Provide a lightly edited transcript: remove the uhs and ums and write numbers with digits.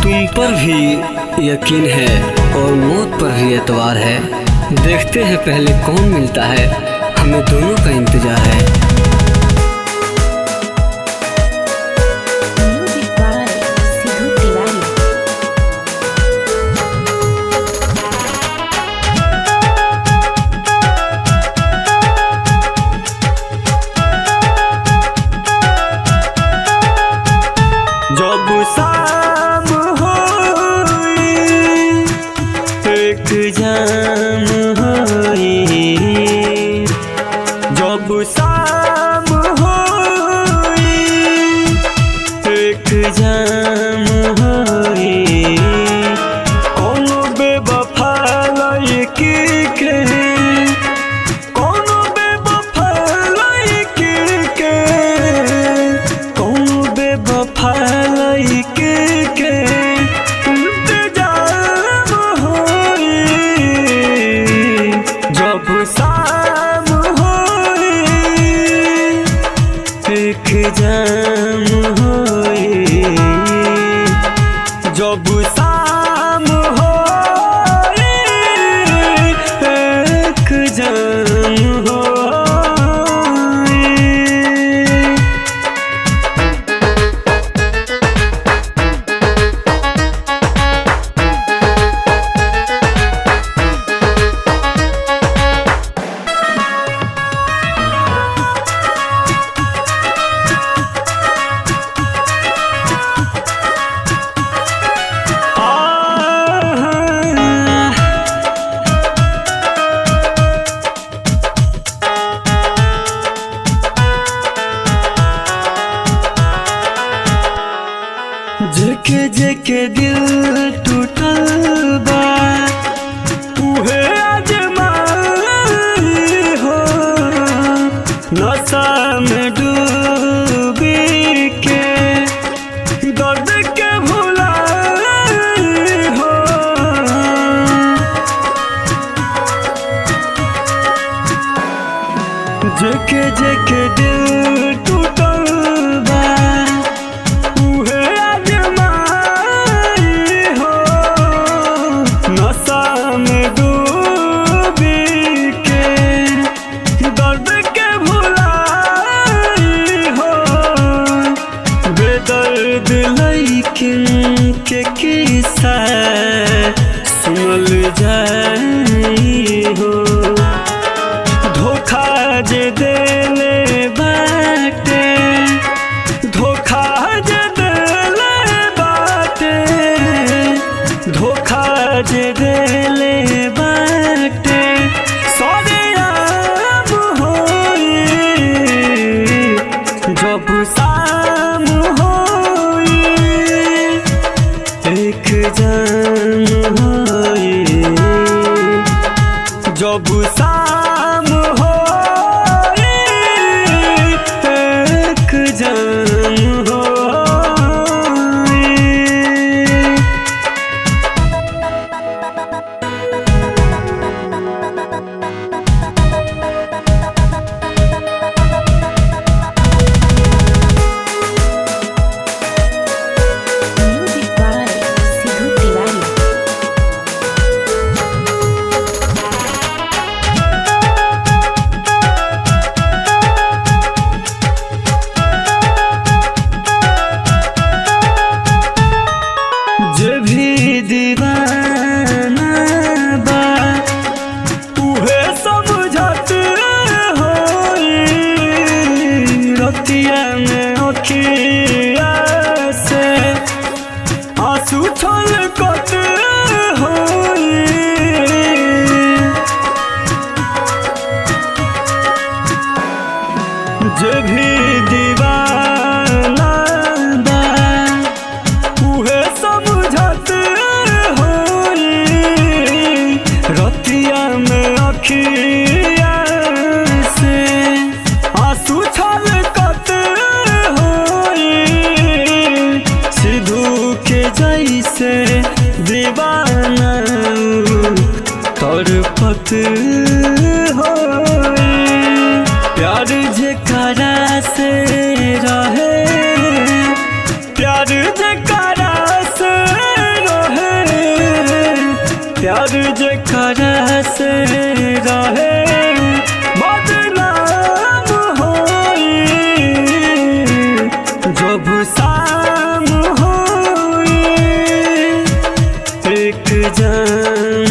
तुम पर भी यकीन है और मौत पर भी एतवार है। देखते हैं पहले कौन मिलता है, हमें दोनों का इंतजार है। जब शाम होई एक जाम होई, जब शाम होई एक जाम होई, कोनो बेवफा लड़की के, कोनो बेवफा लड़की के, कोनो बेवफा शाम होई एक जाम होई, जब शाम होई एक जाम होई। जेके जेके दिल टूटल बा उहे आजमाई हो, नशा में डूबी के दर्द के भुलाई हो। जेके जेके दिल टूटल बा दर्द लइकिन के किस्सा सुनल जाई हो, धोखा जे देले बाटे, धोखा जे देले बाटे, धोखा जे देले बाटे, सरेआम होई जब शाम होई एक जाम होई, जब शाम होई एक जाम होई। जे भी दीवाना बा उहे समझत होई, रतिया में अखिया से आंसू छलकत होई। जे भी दीवाना बा उहे समझत होई, रतिया में अखिया से आंसू छलकत होई, सिद्धू के जैसे दीवाना तड़पत होई, प्यार जेकरा से रहे, प्यार जेकरा से प्यार जेकरा से रहे बदनाम होई, जब शाम होई एक जान